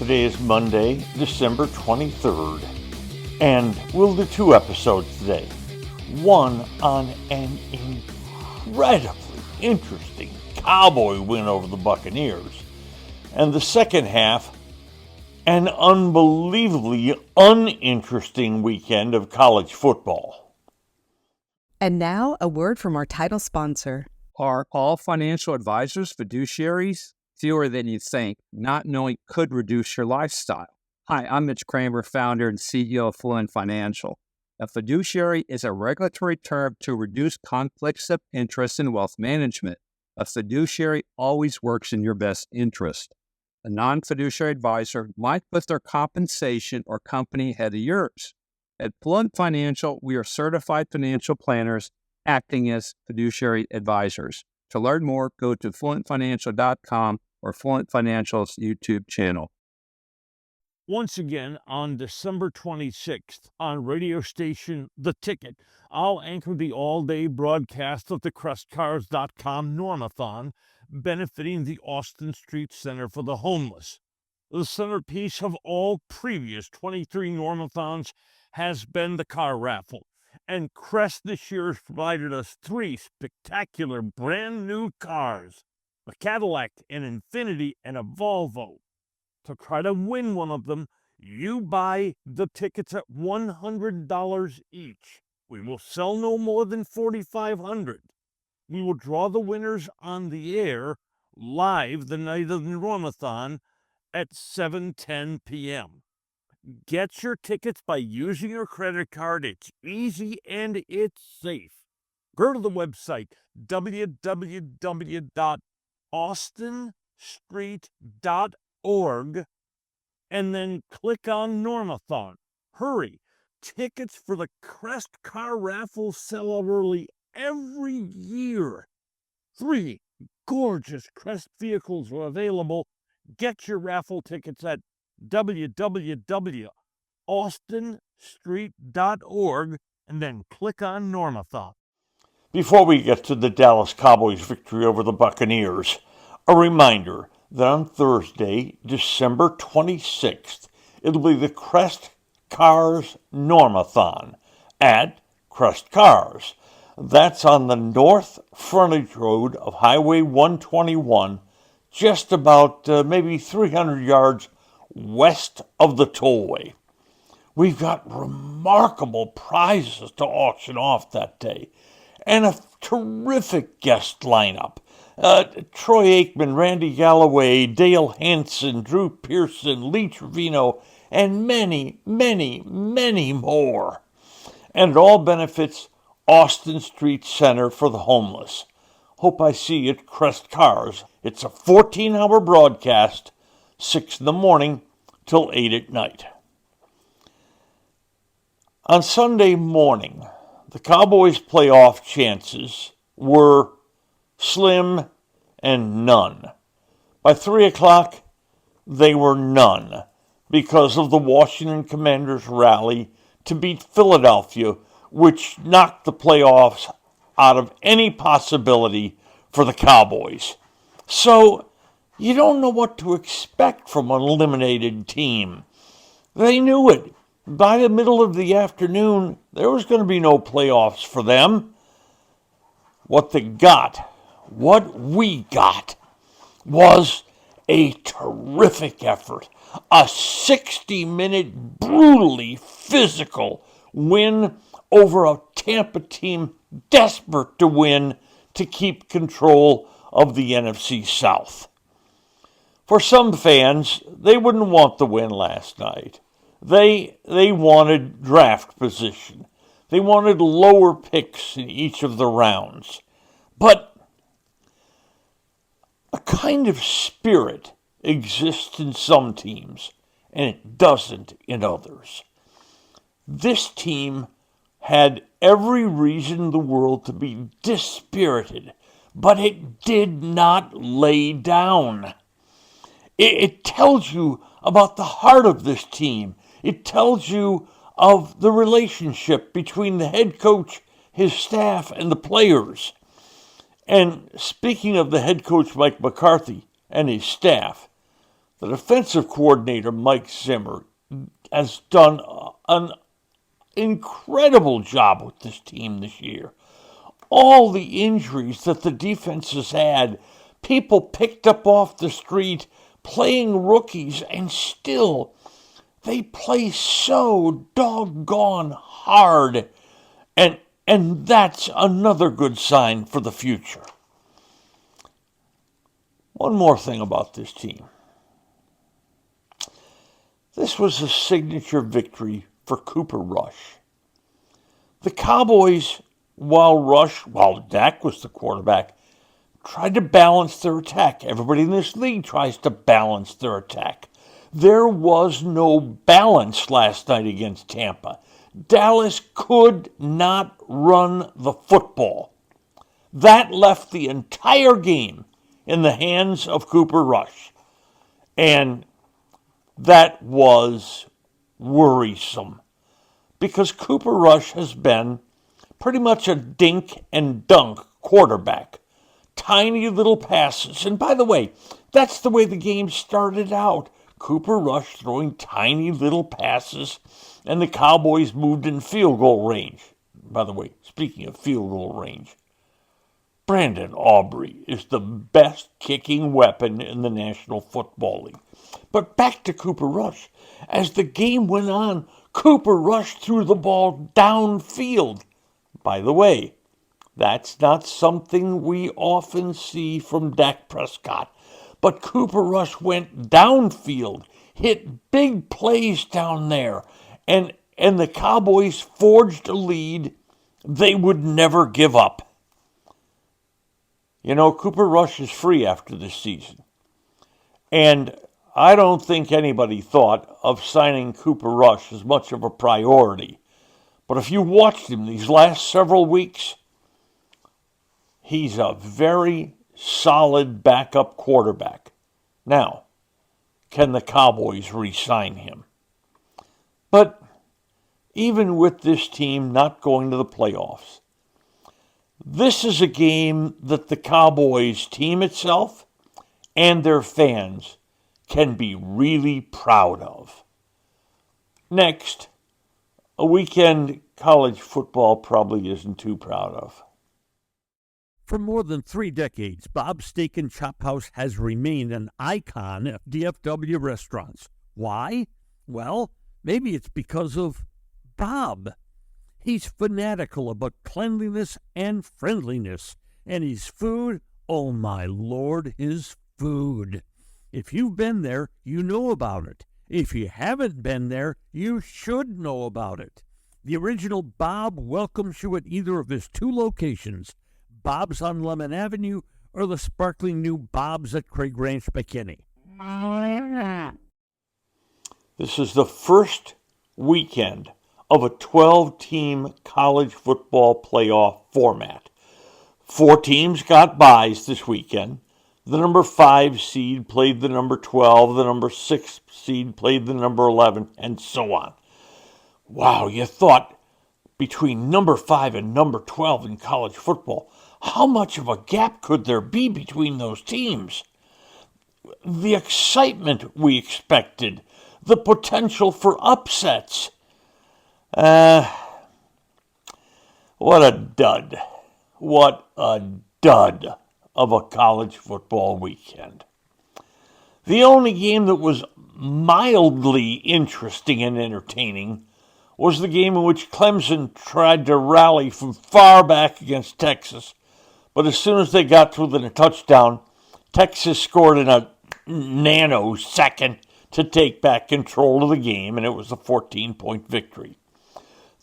Today is Monday, December 23rd, and we'll do two episodes today. One on an incredibly interesting Cowboy win over the Buccaneers, and the second half, an unbelievably uninteresting weekend of college football. And now, a word from our title sponsor. Are all financial advisors fiduciaries? Fewer than you think. Not knowing could reduce your lifestyle. Hi, I'm Mitch Kramer, founder and CEO of Fluent Financial. A fiduciary is a regulatory term to reduce conflicts of interest in wealth management. A fiduciary always works in your best interest. A non-fiduciary advisor might put their compensation or company ahead of yours. At Fluent Financial, we are certified financial planners acting as fiduciary advisors. To learn more, go to fluentfinancial.com or Fluent Financial's YouTube channel. Once again, on December 26th, on radio station The Ticket, I'll anchor the all-day broadcast of the CrestCars.com Normathon, benefiting the Austin Street Center for the Homeless. The centerpiece of all previous 23 Normathons has been the car raffle, and Crest this year has provided us three spectacular brand new cars, a Cadillac, an Infiniti, and a Volvo. To try to win one of them, you buy the tickets at $100 each. We will sell no more than 4,500. We will draw the winners on the air live the night of the Normathon at 7:10 p.m. Get your tickets by using your credit card. It's easy and it's safe. Go to the website www.austinstreet.org and then click on Normathon. Hurry! Tickets for the Crest car raffle sell out early every year. 3 gorgeous Crest vehicles are available. Get your raffle tickets at www.austinstreet.org and then click on Normathon. Before we get to the Dallas Cowboys' victory over the Buccaneers, a reminder that on Thursday, December 26th, it'll be the Crest Cars Normathon at Crest Cars. That's on the north frontage road of Highway 121, just about maybe 300 yards west of the tollway. We've got remarkable prizes to auction off that day and a terrific guest lineup. Troy Aikman, Randy Galloway, Dale Hansen, Drew Pearson, Lee Trevino, and many, many, many more. And it all benefits Austin Street Center for the Homeless. Hope I see you at Crest Cars. It's a 14-hour broadcast, 6 in the morning till 8 at night. On Sunday morning, the Cowboys' playoff chances were slim and none. By 3 o'clock, they were none because of the Washington Commanders' rally to beat Philadelphia, which knocked the playoffs out of any possibility for the Cowboys. So, you don't know what to expect from an eliminated team. They knew it. By the middle of the afternoon, there was going to be no playoffs for them. What we got, was a terrific effort. A 60-minute, brutally physical win over a Tampa team desperate to win to keep control of the NFC South. For some fans, they wouldn't want the win last night. They wanted draft position. They wanted lower picks in each of the rounds. But a kind of spirit exists in some teams, and it doesn't in others. This team had every reason in the world to be dispirited, but it did not lay down. It tells you about the heart of this team. It tells you of the relationship between the head coach, his staff, and the players. And speaking of the head coach, Mike McCarthy, and his staff, The defensive coordinator, Mike Zimmer, has done an incredible job with this team this year. All the injuries that the defense has had, people picked up off the street, playing rookies, and still they play so doggone hard. And that's another good sign for the future. One more thing about this team. This was a signature victory for Cooper Rush. The Cowboys, while Dak was the quarterback, tried to balance their attack. Everybody in this league tries to balance their attack. There was no balance last night against Tampa. Dallas could not run the football. That left the entire game in the hands of Cooper Rush. And that was worrisome because Cooper Rush has been pretty much a dink and dunk quarterback. Tiny little passes. And by the way, that's the way the game started out. Cooper Rush throwing tiny little passes, and the Cowboys moved in field goal range. By the way, speaking of field goal range, Brandon Aubrey is the best kicking weapon in the National Football League. But back to Cooper Rush. As the game went on, Cooper Rush threw the ball downfield. By the way, that's not something we often see from Dak Prescott. But Cooper Rush went downfield, hit big plays down there, and the Cowboys forged a lead they would never give up. You know, Cooper Rush is free after this season. And I don't think anybody thought of signing Cooper Rush as much of a priority. But if you watched him these last several weeks, he's a very solid backup quarterback. Now, can the Cowboys re-sign him? But even with this team not going to the playoffs, this is a game that the Cowboys team itself and their fans can be really proud of. Next, a weekend college football probably isn't too proud of. For more than 3 decades, Bob's Steak and Chop House has remained an icon of DFW restaurants. Why? Well, maybe it's because of Bob. He's fanatical about cleanliness and friendliness, and his food, oh my Lord, his food. If you've been there, you know about it. If you haven't been there, you should know about it. The original Bob welcomes you at either of his 2 locations, Bob's on Lemon Avenue or the sparkling new Bob's at Craig Ranch, McKinney. This is the first weekend of a 12-team college football playoff format. 4 teams got byes this weekend. The number 5 seed played the number 12, the number 6 seed played the number 11, and so on. Wow, you thought between number 5 and number 12 in college football, how much of a gap could there be between those teams? The excitement we expected, the potential for upsets. What a dud. What a dud of a college football weekend. The only game that was mildly interesting and entertaining was the game in which Clemson tried to rally from far back against Texas. But as soon as they got to within a touchdown, Texas scored in a nanosecond to take back control of the game, and it was a 14-point victory.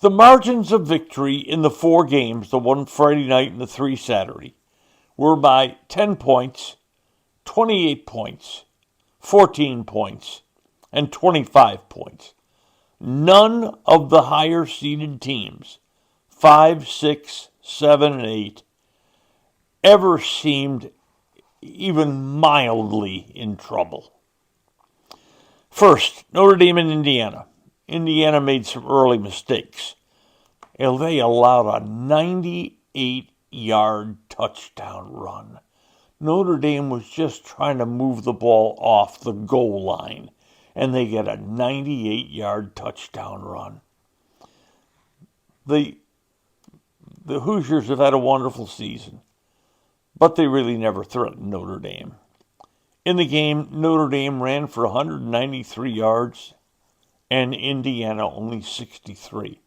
The margins of victory in the 4 games, the 1 Friday night and the 3 Saturday, were by 10 points, 28 points, 14 points, and 25 points. None of the higher-seeded teams, 5, 6, 7, and 8, ever seemed even mildly in trouble. First, Notre Dame and Indiana. Indiana made some early mistakes. They allowed a 98-yard touchdown run Notre Dame was just trying to move the ball off the goal line, and they get a 98-yard touchdown run. The Hoosiers have had a wonderful season, but they really never threatened Notre Dame. In the game, Notre Dame ran for 193 yards, and Indiana only 63.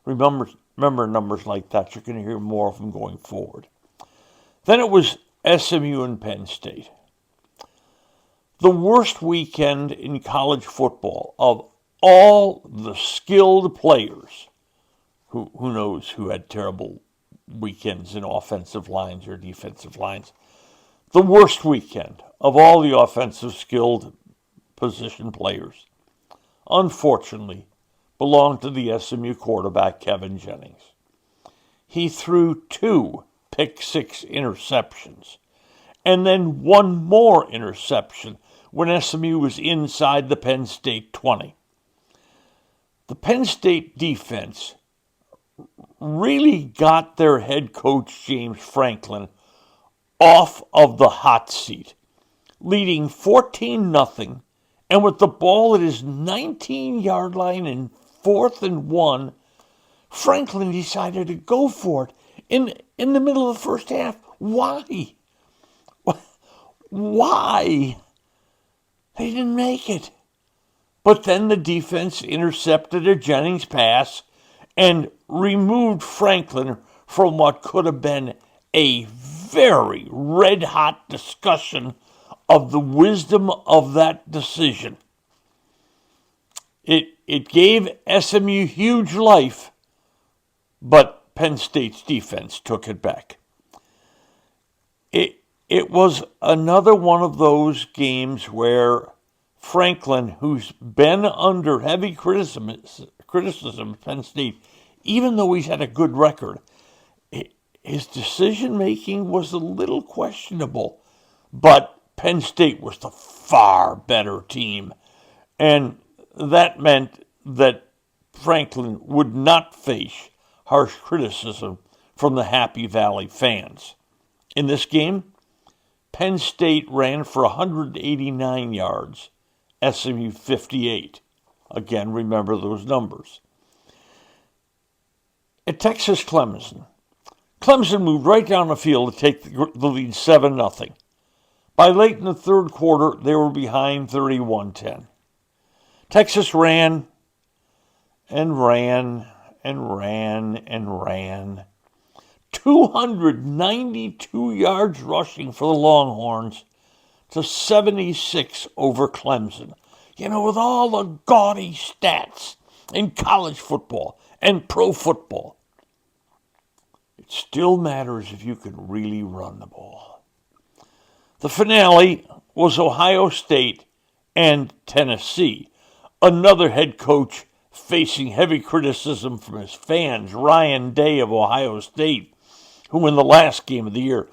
Remember numbers like that. You're going to hear more of them going forward. Then it was SMU and Penn State. The worst weekend in college football of all the skilled players. Who knows who had terrible weekends in offensive lines or defensive lines. The worst weekend of all the offensive skilled position players, unfortunately, belonged to the SMU quarterback, Kevin Jennings. He threw 2 pick-six interceptions, and then one more interception when SMU was inside the Penn State 20. The Penn State defense really got their head coach, James Franklin, off of the hot seat, leading 14-0, and with the ball at his 19-yard line in 4th and 1, Franklin decided to go for it in the middle of the first half. Why? Why? They didn't make it. But then the defense intercepted a Jennings pass and removed Franklin from what could have been a very red-hot discussion of the wisdom of that decision. It gave SMU huge life, but Penn State's defense took it back. It was another one of those games where Franklin, who's been under heavy criticism of Penn State, even though he's had a good record, his decision-making was a little questionable. But Penn State was the far better team, and that meant that Franklin would not face harsh criticism from the Happy Valley fans. In this game, Penn State ran for 189 yards, SMU 58. Again, remember those numbers. At Texas Clemson, Clemson moved right down the field to take the lead 7-0. By late in the third quarter, they were behind 31-10. Texas ran and ran and ran and ran. 292 yards rushing for the Longhorns to 76 over Clemson. You know, with all the gaudy stats in college football and pro football, it still matters if you can really run the ball. The finale was Ohio State and Tennessee. Another head coach facing heavy criticism from his fans, Ryan Day of Ohio State, who in the last game of the year,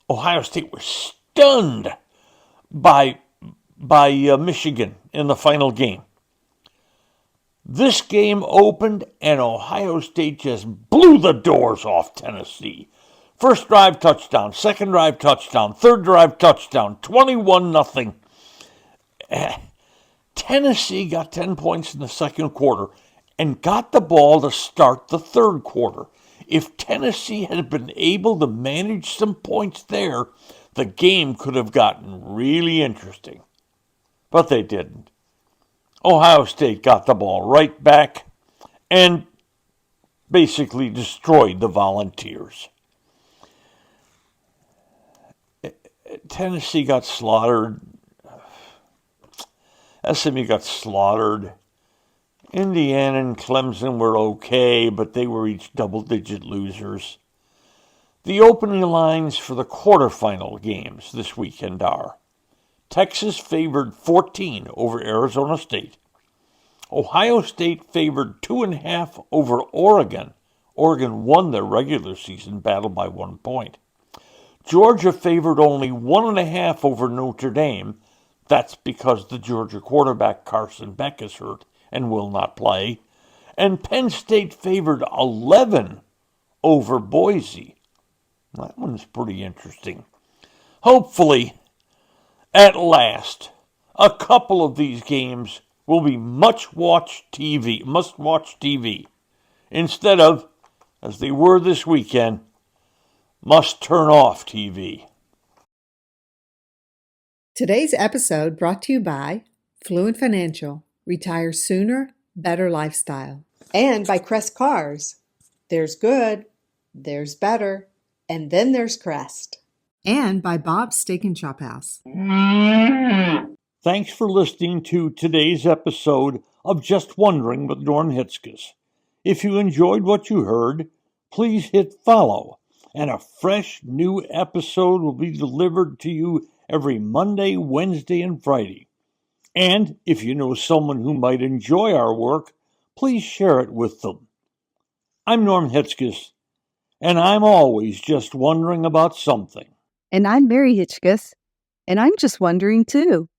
Ohio State was stunned by Michigan in the final game. This game opened and Ohio State just blew the doors off Tennessee. First drive touchdown, second drive touchdown, third drive touchdown, 21-0. Tennessee got 10 points in the second quarter and got the ball to start the third quarter. If Tennessee had been able to manage some points there, the game could have gotten really interesting. But they didn't. Ohio State got the ball right back and basically destroyed the Volunteers. Tennessee got slaughtered. SMU got slaughtered. Indiana and Clemson were okay, but they were each double-digit losers. The opening lines for the quarterfinal games this weekend are: Texas favored 14 over Arizona State. Ohio State favored 2.5 over Oregon. Oregon won their regular season battle by 1 point. Georgia favored only 1.5 over Notre Dame. That's because the Georgia quarterback Carson Beck is hurt and will not play. And Penn State favored 11 over Boise. That one's pretty interesting. Hopefully, at last, a couple of these games will be must-watch TV, instead of, as they were this weekend, must-turn-off TV. Today's episode brought to you by Fluent Financial, Retire Sooner, Better Lifestyle. And by Crest Cars. There's good, there's better, and then there's Crest. And by Bob's Steak and Chop House. Thanks for listening to today's episode of Just Wondering with Norm Hitzges. If you enjoyed what you heard, please hit follow, and a fresh new episode will be delivered to you every Monday, Wednesday, and Friday. And if you know someone who might enjoy our work, please share it with them. I'm Norm Hitzges, and I'm always just wondering about something. And I'm Mary Hitchkus, and I'm just wondering too.